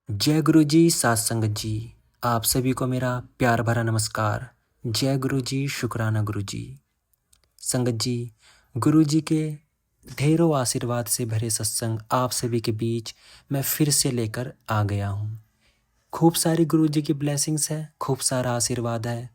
जय गुरु जी, सात संगत जी, आप सभी को मेरा प्यार भरा नमस्कार। जय गुरु जी, शुक्राना गुरु जी। संगत जी, गुरु जी के ढेरों आशीर्वाद से भरे सत्संग आप सभी के बीच मैं फिर से लेकर आ गया हूँ। खूब सारी गुरु जी की ब्लेसिंग्स है, खूब सारा आशीर्वाद है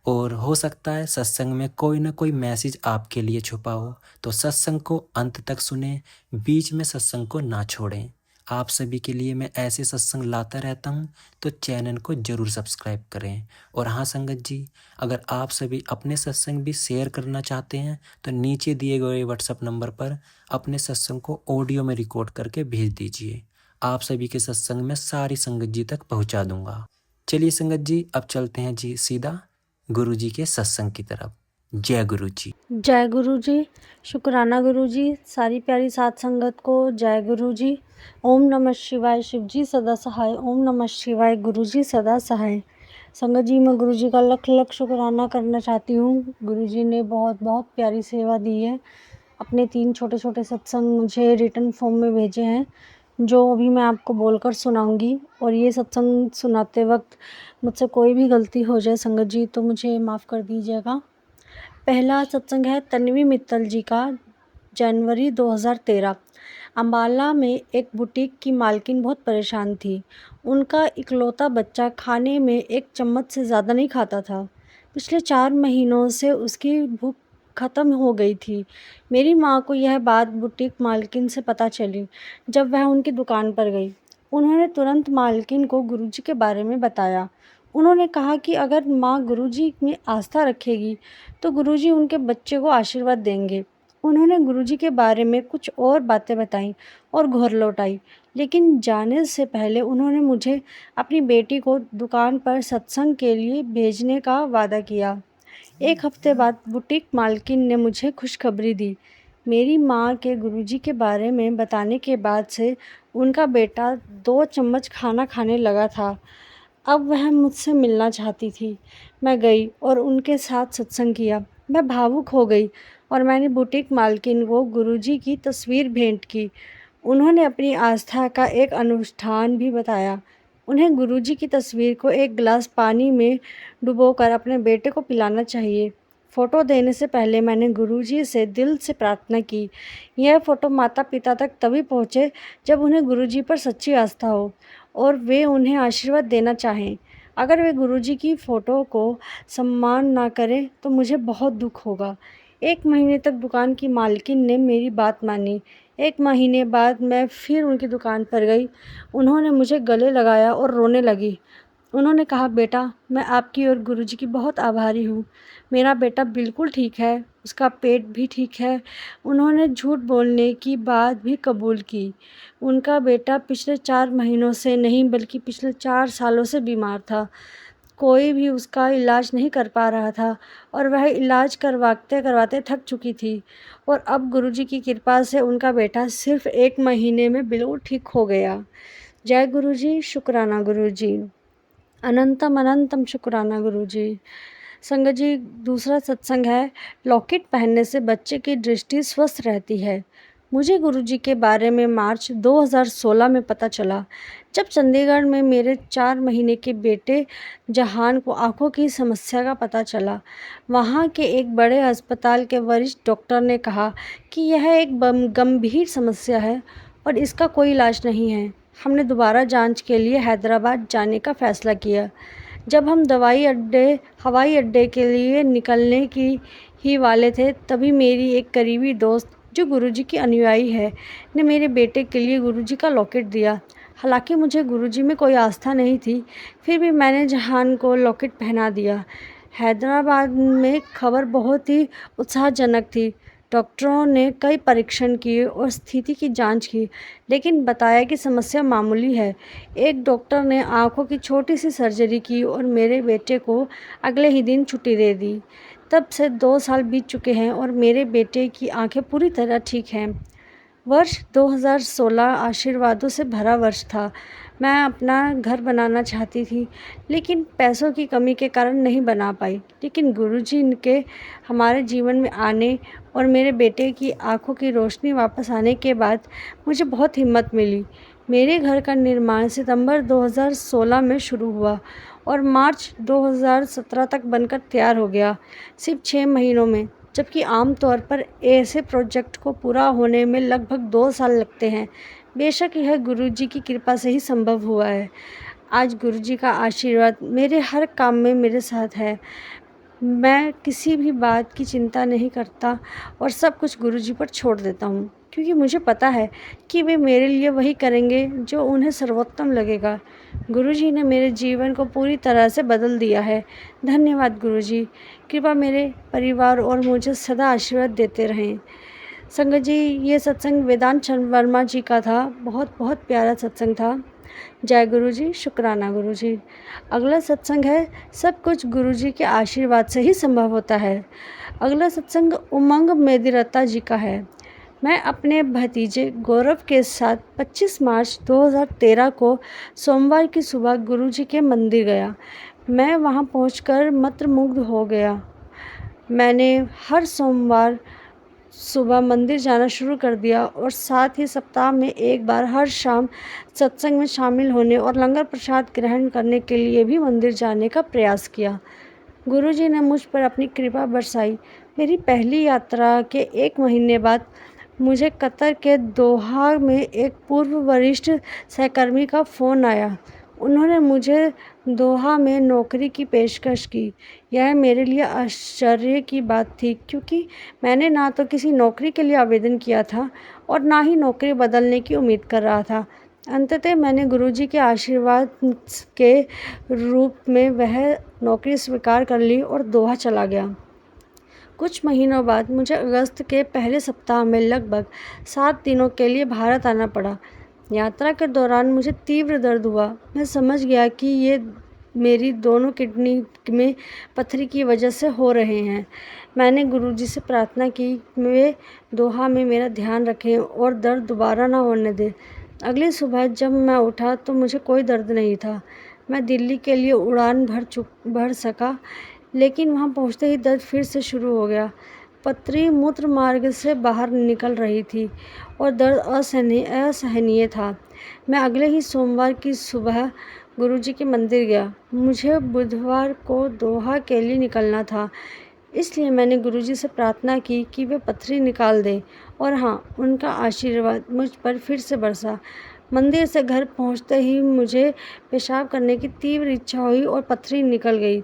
और हो सकता है सत्संग में कोई ना कोई मैसेज आपके लिए छुपा हो, तो सत्संग को अंत तक सुने, बीच में सत्संग को ना छोड़ें। आप सभी के लिए मैं ऐसे सत्संग लाता रहता हूँ, तो चैनल को जरूर सब्सक्राइब करें। और हाँ संगत जी, अगर आप सभी अपने सत्संग भी शेयर करना चाहते हैं तो नीचे दिए गए व्हाट्सएप नंबर पर अपने सत्संग को ऑडियो में रिकॉर्ड करके भेज दीजिए। आप सभी के सत्संग में सारी संगत जी तक पहुंचा दूंगा। चलिए संगत जी, अब चलते हैं जी सीधा गुरु जी के सत्संग की तरफ। जय गुरु जी। जय गुरु जी, शुक्राना गुरु जी, सारी प्यारी सात संगत को जय गुरु जी। ओम नमः शिवाय, शिव जी सदा सहाय। ओम नमः शिवाय, गुरु जी सदा सहाय। संगत जी, मैं गुरु जी का लख लख शुक्राना करना चाहती हूँ। गुरु जी ने बहुत बहुत प्यारी सेवा दी है। अपने 3 छोटे छोटे सत्संग मुझे रिटन फॉर्म में भेजे हैं, जो अभी मैं आपको बोलकर सुनाऊंगी। और ये सत्संग सुनाते वक्त मुझसे कोई भी गलती हो जाए संगत जी, तो मुझे माफ़ कर दीजिएगा। पहला सत्संग है तन्वी मित्तल जी का, जनवरी 2013। अम्बाला में एक बुटीक की मालकिन बहुत परेशान थी। उनका इकलौता बच्चा खाने में 1 चम्मच से ज़्यादा नहीं खाता था। पिछले 4 महीनों से उसकी भूख ख़त्म हो गई थी। मेरी माँ को यह बात बुटीक मालकिन से पता चली जब वह उनकी दुकान पर गई। उन्होंने तुरंत मालकिन को गुरुजी के बारे में बताया। उन्होंने कहा कि अगर माँ गुरुजी में आस्था रखेगी तो गुरुजी उनके बच्चे को आशीर्वाद देंगे। उन्होंने गुरुजी के बारे में कुछ और बातें बताईं और घर लौटाई, लेकिन जाने से पहले उन्होंने मुझे अपनी बेटी को दुकान पर सत्संग के लिए भेजने का वादा किया। 1 हफ्ते बाद बुटीक मालकिन ने मुझे खुशखबरी दी। मेरी माँ के गुरुजी के बारे में बताने के बाद से उनका बेटा 2 चम्मच खाना खाने लगा था। अब वह मुझसे मिलना चाहती थी। मैं गई और उनके साथ सत्संग किया। मैं भावुक हो गई और मैंने बुटीक मालकिन को गुरुजी की तस्वीर भेंट की। उन्होंने अपनी आस्था का एक अनुष्ठान भी बताया। उन्हें गुरुजी की तस्वीर को 1 गिलास पानी में डुबोकर अपने बेटे को पिलाना चाहिए। फ़ोटो देने से पहले मैंने गुरुजी से दिल से प्रार्थना की। यह फ़ोटो माता-पिता तक तभी पहुँचे जब उन्हें गुरुजी पर सच्ची आस्था हो और वे उन्हें आशीर्वाद देना चाहें। अगर वे गुरुजी की फ़ोटो को सम्मान ना करें तो मुझे बहुत दुःख होगा। 1 महीने तक दुकान की मालकिन ने मेरी बात मानी। 1 महीने बाद मैं फिर उनकी दुकान पर गई। उन्होंने मुझे गले लगाया और रोने लगी। उन्होंने कहा, बेटा, मैं आपकी और गुरुजी की बहुत आभारी हूँ। मेरा बेटा बिल्कुल ठीक है, उसका पेट भी ठीक है। उन्होंने झूठ बोलने की बात भी कबूल की। उनका बेटा पिछले 4 महीनों से नहीं बल्कि पिछले 4 सालों से बीमार था। कोई भी उसका इलाज नहीं कर पा रहा था और वह इलाज करवाते-करवाते थक चुकी थी। और अब गुरुजी की कृपा से उनका बेटा सिर्फ़ 1 महीने में बिल्कुल ठीक हो गया। जय गुरुजी, शुक्राना गुरुजी। अनंतम अनंतम शुक्राना गुरुजी। संगत जी, दूसरा सत्संग है लॉकेट पहनने से बच्चे की दृष्टि स्वस्थ रहती है। मुझे गुरुजी के बारे में मार्च 2016 में पता चला, जब चंडीगढ़ में मेरे 4 महीने के बेटे जहान को आँखों की समस्या का पता चला। वहाँ के एक बड़े अस्पताल के वरिष्ठ डॉक्टर ने कहा कि यह एक गंभीर समस्या है और इसका कोई इलाज नहीं है। हमने दोबारा जांच के लिए हैदराबाद जाने का फ़ैसला किया। जब हम हवाई अड्डे के लिए निकलने की ही वाले थे, तभी मेरी एक करीबी दोस्त, जो गुरुजी की अनुयायी है, ने मेरे बेटे के लिए गुरुजी का लॉकेट दिया। हालांकि मुझे गुरुजी में कोई आस्था नहीं थी, फिर भी मैंने जहान को लॉकेट पहना दिया। हैदराबाद में खबर बहुत ही उत्साहजनक थी। डॉक्टरों ने कई परीक्षण किए और स्थिति की जांच की, लेकिन बताया कि समस्या मामूली है। एक डॉक्टर ने आँखों की छोटी-सी सर्जरी की और मेरे बेटे को अगले ही दिन छुट्टी दे दी। तब से 2 साल बीत चुके हैं और मेरे बेटे की आँखें पूरी तरह ठीक हैं। वर्ष 2016 आशीर्वादों से भरा वर्ष था। मैं अपना घर बनाना चाहती थी, लेकिन पैसों की कमी के कारण नहीं बना पाई। लेकिन गुरुजी के हमारे जीवन में आने और मेरे बेटे की आँखों की रोशनी वापस आने के बाद मुझे बहुत हिम्मत मिली। मेरे घर का निर्माण सितंबर 2016 में शुरू हुआ और मार्च 2017 तक बनकर तैयार हो गया, सिर्फ 6 महीनों में। जबकि आमतौर पर ऐसे प्रोजेक्ट को पूरा होने में लगभग 2 साल लगते हैं। बेशक यह गुरुजी की कृपा से ही संभव हुआ है। आज गुरुजी का आशीर्वाद मेरे हर काम में मेरे साथ है। मैं किसी भी बात की चिंता नहीं करता और सब कुछ गुरुजी पर छोड़ देता हूँ, क्योंकि मुझे पता है कि वे मेरे लिए वही करेंगे जो उन्हें सर्वोत्तम लगेगा। गुरुजी ने मेरे जीवन को पूरी तरह से बदल दिया है। धन्यवाद गुरुजी। कृपा मेरे परिवार और मुझे सदा आशीर्वाद देते रहें। संगत जी, ये सत्संग वेदांत चंद्र वर्मा जी का था। बहुत बहुत प्यारा सत्संग था। जय गुरु जी, शुक्राना गुरु जी। अगला सत्संग है, सब कुछ गुरु जी के आशीर्वाद से ही संभव होता है। अगला सत्संग उमंग मेदिरता जी का है। मैं अपने भतीजे गौरव के साथ 25 मार्च 2013 को सोमवार की सुबह गुरु जी के मंदिर गया। मैं वहां पहुंचकर मंत्रमुग्ध हो गया। मैंने हर सोमवार सुबह मंदिर जाना शुरू कर दिया और साथ ही सप्ताह में एक बार हर शाम सत्संग में शामिल होने और लंगर प्रसाद ग्रहण करने के लिए भी मंदिर जाने का प्रयास किया। गुरुजी ने मुझ पर अपनी कृपा बरसाई। मेरी पहली यात्रा के 1 महीने बाद मुझे कतर के दोहा में एक पूर्व वरिष्ठ सहकर्मी का फ़ोन आया। उन्होंने मुझे दोहा में नौकरी की पेशकश की। यह मेरे लिए आश्चर्य की बात थी, क्योंकि मैंने ना तो किसी नौकरी के लिए आवेदन किया था और ना ही नौकरी बदलने की उम्मीद कर रहा था। अंततः मैंने गुरुजी के आशीर्वाद के रूप में वह नौकरी स्वीकार कर ली और दोहा चला गया। कुछ महीनों बाद मुझे अगस्त के पहले सप्ताह में लगभग 7 दिनों के लिए भारत आना पड़ा। यात्रा के दौरान मुझे तीव्र दर्द हुआ। मैं समझ गया कि ये मेरी दोनों किडनी में पथरी की वजह से हो रहे हैं। मैंने गुरुजी से प्रार्थना की वे दोहा में मेरा ध्यान रखें और दर्द दोबारा ना होने दें। अगली सुबह जब मैं उठा तो मुझे कोई दर्द नहीं था। मैं दिल्ली के लिए उड़ान भर सका, लेकिन वहां पहुंचते ही दर्द फिर से शुरू हो गया। पथरी मूत्र मार्ग से बाहर निकल रही थी और दर्द असहनीय था। मैं अगले ही सोमवार की सुबह गुरुजी के मंदिर गया। मुझे बुधवार को दोहा के लिए निकलना था, इसलिए मैंने गुरुजी से प्रार्थना की कि वे पथरी निकाल दें, और हाँ, उनका आशीर्वाद मुझ पर फिर से बरसा। मंदिर से घर पहुंचते ही मुझे पेशाब करने की तीव्र इच्छा हुई और पथरी निकल गई।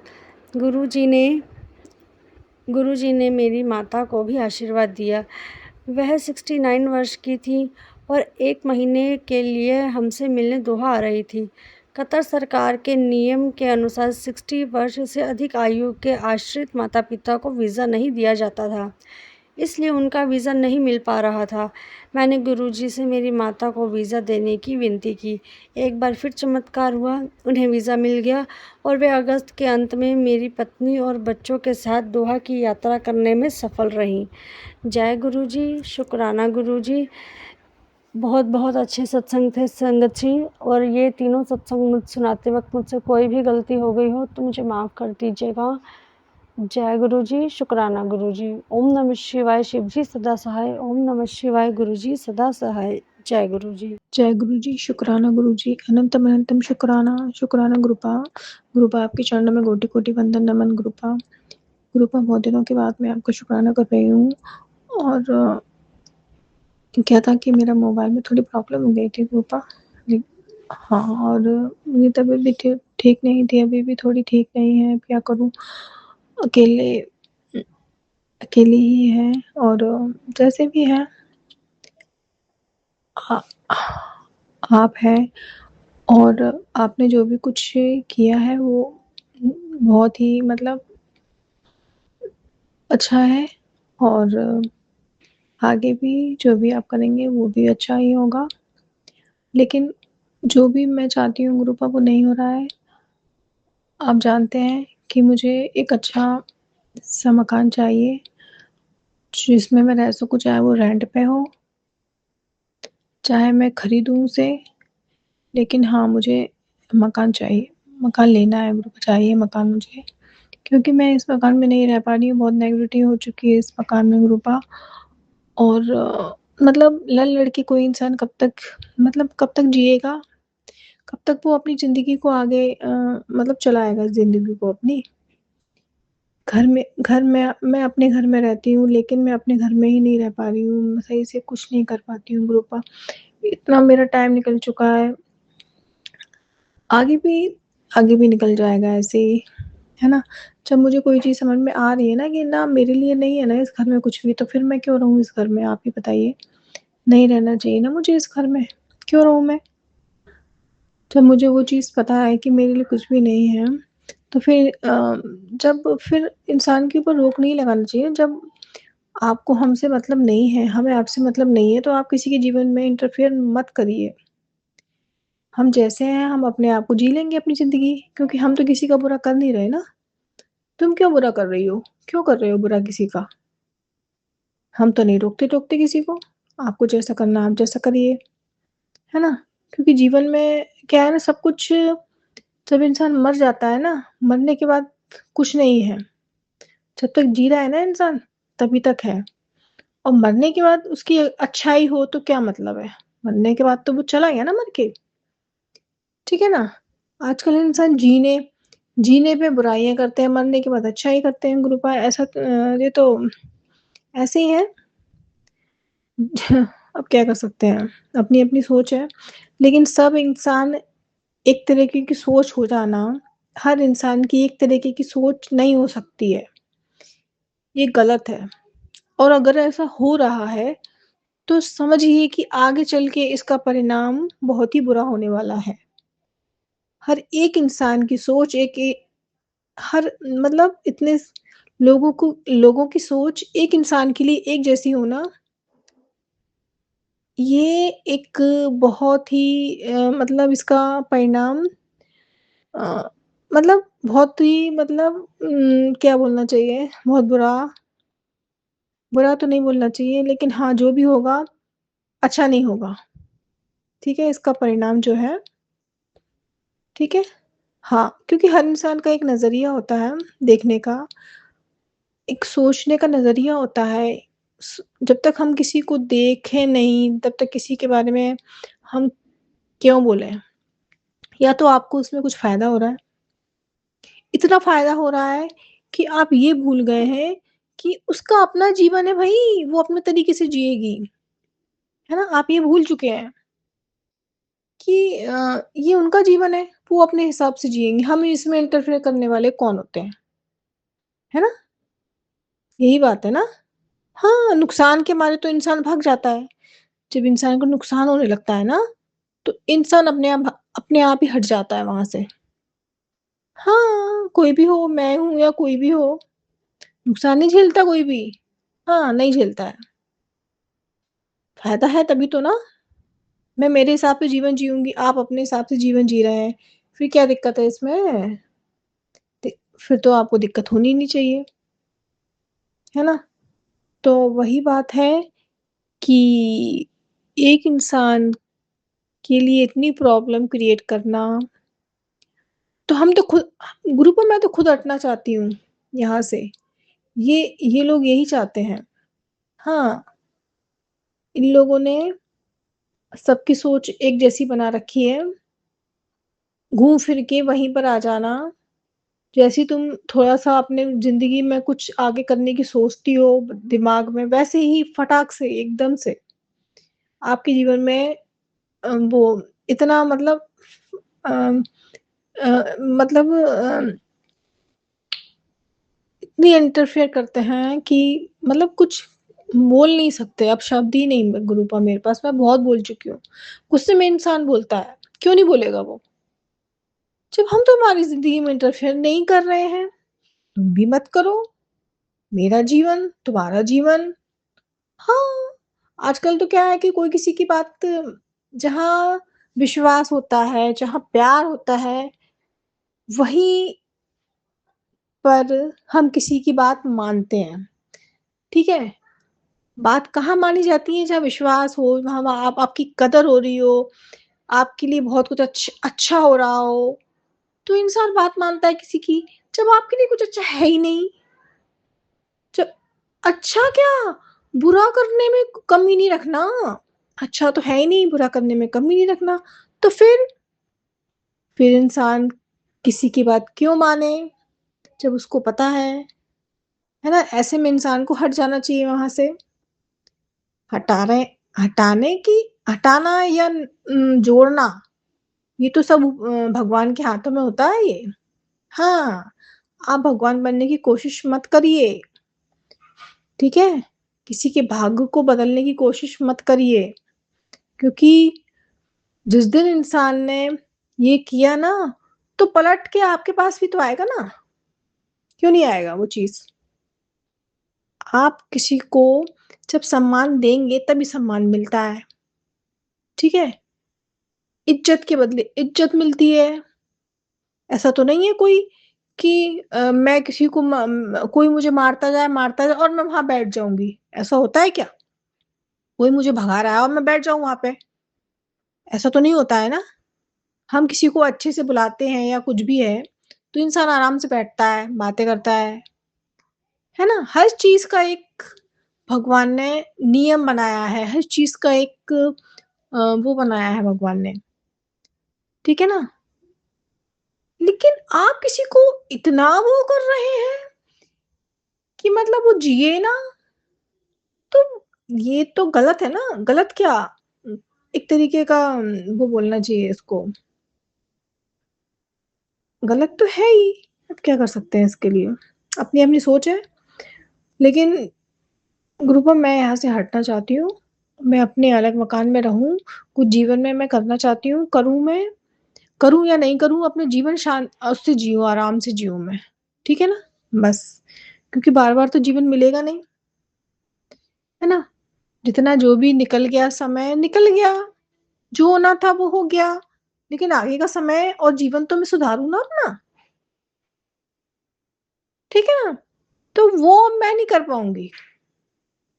गुरुजी ने मेरी माता को भी आशीर्वाद दिया। वह 69 वर्ष की थी और 1 महीने के लिए हमसे मिलने दोहा आ रही थी। कतर सरकार के नियम के अनुसार 60 वर्ष से अधिक आयु के आश्रित माता पिता को वीज़ा नहीं दिया जाता था, इसलिए उनका वीज़ा नहीं मिल पा रहा था। मैंने गुरुजी से मेरी माता को वीज़ा देने की विनती की। एक बार फिर चमत्कार हुआ, उन्हें वीज़ा मिल गया और वे अगस्त के अंत में मेरी पत्नी और बच्चों के साथ दोहा की यात्रा करने में सफल रहीं। जय गुरुजी, शुक्राना गुरुजी। बहुत बहुत अच्छे सत्संग थे संगत जी, और ये तीनों सत्संग मुझ सुनाते वक्त मुझसे कोई भी गलती हो गई हो तो मुझे माफ़ कर दीजिएगा। जय गुरु जी, शुक्राना गुरु जी। ओम नमः शिवाय, शिव जी सदा सहाय। ओम नमः शिवाय, गुरु जी सदा सहाय। जय गुरु जी। जय गुरु जी, शुक्राना गुरु जी, अनंतम अनंतम शुक्राना, शुक्राना गुरुपा। गुरुपा आपके चरणों में कोटि कोटि वंदन नमन गुरुपा। गुरुपा बहुत दिनों के बाद मैं आपका शुक्राना कर रही हूँ। और क्या था कि मेरा मोबाइल में थोड़ी प्रॉब्लम हो गई थी गुरुपा। हाँ, और मेरी तबीयत भी ठीक नहीं थी, अभी भी थोड़ी ठीक नहीं है। क्या करूँ, अकेली ही है। और जैसे भी है, आप हैं, और आपने जो भी कुछ किया है वो बहुत ही मतलब अच्छा है। और आगे भी जो भी आप करेंगे वो भी अच्छा ही होगा। लेकिन जो भी मैं चाहती हूँ गुरुपा वो नहीं हो रहा है। आप जानते हैं कि मुझे एक अच्छा सा मकान चाहिए जिसमें मैं रह सकूँ, चाहे वो रेंट पे हो, चाहे मैं खरीदूँ उसे। लेकिन हाँ, मुझे मकान चाहिए, मकान लेना है गुरुपा, चाहिए मकान मुझे, क्योंकि मैं इस मकान में नहीं रह पा रही हूँ। बहुत नेगेटिविटी हो चुकी है इस मकान में गुरुपा। और मतलब लड़-लड़ के कोई इंसान कब तक जिएगा? कब तक वो अपनी ज़िंदगी को आगे मतलब चलाएगा ज़िंदगी को अपनी? घर में मैं अपने घर में रहती हूँ, लेकिन मैं अपने घर में ही नहीं रह पा रही हूँ, मैं सही से कुछ नहीं कर पाती हूँ गुरूपा। इतना मेरा टाइम निकल चुका है, आगे भी आगे भी निकल जाएगा ऐसे ही, है ना? जब मुझे कोई चीज़ समझ में आ रही है ना कि ना मेरे लिए नहीं है ना इस घर में कुछ भी, तो फिर मैं क्यों रहूँ इस घर में, आप ही बताइए? नहीं रहना चाहिए ना मुझे इस घर में, क्यों रहूँ मैं? जब मुझे वो चीज़ पता है कि मेरे लिए कुछ भी नहीं है, तो फिर इंसान के ऊपर रोक नहीं लगाना चाहिए। जब आपको हमसे मतलब नहीं है, हमें आपसे मतलब नहीं है, तो आप किसी के जीवन में इंटरफेयर मत करिए। हम जैसे हैं, हम अपने आप को जी लेंगे अपनी ज़िंदगी, क्योंकि हम तो किसी का बुरा कर नहीं रहे ना। तुम क्यों बुरा कर रही हो? क्यों कर रहे हो बुरा किसी का? हम तो नहीं रोकते-टोकते किसी को। आपको जैसा करना है आप जैसा करिए, है ना? क्योंकि जीवन में क्या है ना, सब कुछ जब इंसान मर जाता है ना, मरने के बाद कुछ नहीं है। जब तक जी रहा है ना इंसान, तभी तक है। और मरने के बाद उसकी अच्छाई हो तो क्या मतलब है? मरने के बाद तो वो चला गया ना मर के, ठीक है ना? आजकल इंसान जीने पे बुराइयाँ करते हैं, मरने के बाद अच्छाई करते हैं गुरूपा, ये तो ऐसे ही है। अब क्या कर सकते हैं? अपनी-अपनी सोच है। लेकिन सब इंसान एक तरीके की सोच हो जाना, हर इंसान की एक तरीके की सोच नहीं हो सकती है, ये गलत है। और अगर ऐसा हो रहा है, तो समझिए कि आगे चल के इसका परिणाम बहुत ही बुरा होने वाला है। हर एक इंसान की सोच एक ए हर मतलब इतने स लोगों की सोच एक इंसान के लिए एक जैसी होना, ये एक बहुत ही मतलब इसका परिणाम अ, मतलब बहुत ही क्या बोलना चाहिए? बहुत बुरा बुरा तो नहीं बोलना चाहिए, लेकिन हाँ, जो भी होगा अच्छा नहीं होगा, ठीक है? इसका परिणाम जो है, ठीक है? हाँ, क्योंकि हर इंसान का एक नज़रिया होता है देखने का, एक सोचने का नज़रिया होता है। जब तक हम किसी को देखें नहीं, तब तक किसी के बारे में हम क्यों बोलें? या तो आपको उसमें कुछ फ़ायदा हो रहा है, इतना फ़ायदा हो रहा है कि आप ये भूल गए हैं कि उसका अपना जीवन है भई, वो अपने तरीके से जिएगी, है ना? आप ये भूल चुके हैं कि ये उनका जीवन है, वो अपने हिसाब से जिएँगी, हम इसमें इंटरफेयर करने वाले कौन होते हैं, है ना? यही बात है ना? हाँ, नुकसान के मारे तो इंसान भाग जाता है। जब इंसान को नुकसान होने लगता है ना, तो इंसान अपने आप ही हट जाता है वहाँ से। हाँ, कोई भी हो, मैं हूँ या कोई भी हो, नुकसान नहीं झेलता कोई भी। हाँ, नहीं झेलता है। फ़ायदा है तभी तो ना, मैं मेरे हिसाब से जीवन जीऊँगी, आप अपने हिसाब से जीवन जी रहे हैं, फिर क्या दिक्कत है इसमें? दि फिर तो आपको दिक्कत होनी ही नहीं चाहिए, है ना? तो वही बात है कि एक इंसान के लिए इतनी प्रॉब्लम क्रिएट करना, तो हम तो खुद ग्रुप में मैं तो खुद हटना चाहती हूँ यहाँ से। ये लोग यही चाहते हैं। हाँ, इन लोगों ने सबकी सोच एक जैसी बना रखी है, घूम फिर के वहीं पर आ जाना। जैसे ही तुम थोड़ा-सा अपने ज़िंदगी में कुछ आगे करने की सोचती हो दिमाग में, वैसे ही फटाक से एकदम से आपके जीवन में वो इतना अम मतलब इतनी इंटरफेयर करते हैं कि मतलब कुछ बोल नहीं सकते, अब शब्द ही नहीं गुरूपा मेरे पास, मैं बहुत बोल चुकी हूँ। गुस्से में इंसान बोलता है, क्यों नहीं बोलेगा वो? जब हम तुम्हारी ज़िंदगी में इंटरफेयर नहीं कर रहे हैं, तुम भी मत करो, मेरा जीवन, तुम्हारा जीवन। हाँ, आजकल तो क्या है कि कोई किसी की बात जहाँ विश्वास होता है, जहाँ प्यार होता है, वहीं पर हम किसी की बात मानते हैं, ठीक है? बात कहाँ मानी जाती है जहाँ विश्वास हो, वहाँ आप आपकी कदर हो रही हो, आपके लिए बहुत कुछ अच्छा हो रहा हो, तो इंसान बात मानता है किसी की। जब आपके लिए कुछ अच्छा है ही नहीं, जब अच्छा क्या, बुरा करने में कमी नहीं रखना, अच्छा तो है ही नहीं, बुरा करने में कमी नहीं रखना, तो फिर इंसान किसी की बात क्यों माने जब उसको पता है ना? ऐसे में इंसान को हट जाना चाहिए वहाँ से। हटा रहे हटाने की हटाना या जोड़ना, ये तो सब भगवान के हाथों में होता है ये। हाँ, आप भगवान बनने की कोशिश मत करिए, ठीक है? किसी के भाग्य को बदलने की कोशिश मत करिए, क्योंकि जिस दिन इंसान ने ये किया ना, तो पलट के आपके पास भी तो आएगा ना, क्यों नहीं आएगा वो चीज़? आप किसी को जब सम्मान देंगे तभी सम्मान मिलता है, ठीक है? इज़्ज़त के बदले इज़्ज़त मिलती है। ऐसा तो नहीं है कोई कि मैं किसी को कोई मुझे मारता जाए और मैं वहाँ बैठ जाऊँगी, ऐसा होता है क्या? कोई मुझे भगा रहा है और मैं बैठ जाऊँ वहाँ पे, ऐसा तो नहीं होता है ना? हम किसी को अच्छे से बुलाते हैं या कुछ भी है, तो इंसान आराम से बैठता है, बातें करता है ना? हर चीज़ का एक भगवान ने नियम बनाया है, हर चीज़ का एक वो बनाया है भगवान ने, ठीक है ना? लेकिन आप किसी को इतना वो कर रहे हैं कि मतलब वो जिए ना, तो ये तो गलत है ना, गलत क्या? एक तरीके का वो बोलना चाहिए इसको, गलत तो है ही, अब क्या कर सकते हैं इसके लिए? अपनी-अपनी सोच है, लेकिन गुरुपम मैं यहाँ से हटना चाहती हूँ, मैं अपने अलग मकान में रहूँ, कुछ जीवन में मैं करना चाहती हूँ, करूँ या नहीं करूँ, अपने जीवन उससे जिऊँ, आराम से जिऊँ मैं, ठीक है ना? बस, क्योंकि बार-बार तो जीवन मिलेगा नहीं, है ना? जितना जो भी निकल गया समय, निकल गया, जो होना था वो हो गया, लेकिन आगे का समय और जीवन तो मैं सुधारूँ ना अपना, ठीक है ना? तो वो मैं नहीं कर पाऊँगी,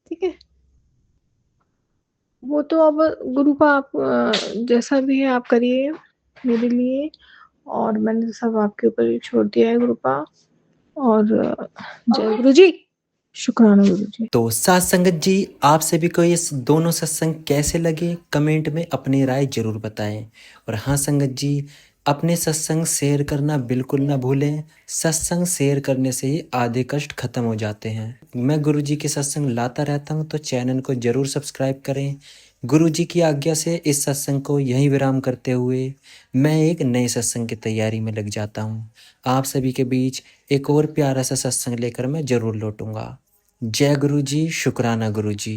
ठीक है? वो तो अब गुरु का आप जैसा भी है आप करिए मेरे लिए, और मैंने सब आपके ऊपर ही छोड़ दिया है गुरुपा, और जय गुरु जी, शुक्राना गुरु जी। तो साथ संगत जी, आप सभी को ये दोनों सत्संग कैसे लगे कमेंट में अपनी राय जरूर बताएं। और हाँ संगत जी, अपने सत्संग शेयर करना बिल्कुल ना भूलें। सत्संग शेयर करने से ही आधे कष्ट खत्म हो जाते हैं। मैं गुरु जी के सत्संग लाता रहता हूँ, तो चैनल को जरूर सब्सक्राइब करें। गुरु जी की आज्ञा से इस सत्संग को यहीं विराम करते हुए मैं एक नए सत्संग की तैयारी में लग जाता हूँ। आप सभी के बीच एक और प्यारा सा सत्संग लेकर मैं जरूर लौटूंगा। जय गुरु जी, शुक्राना गुरु जी।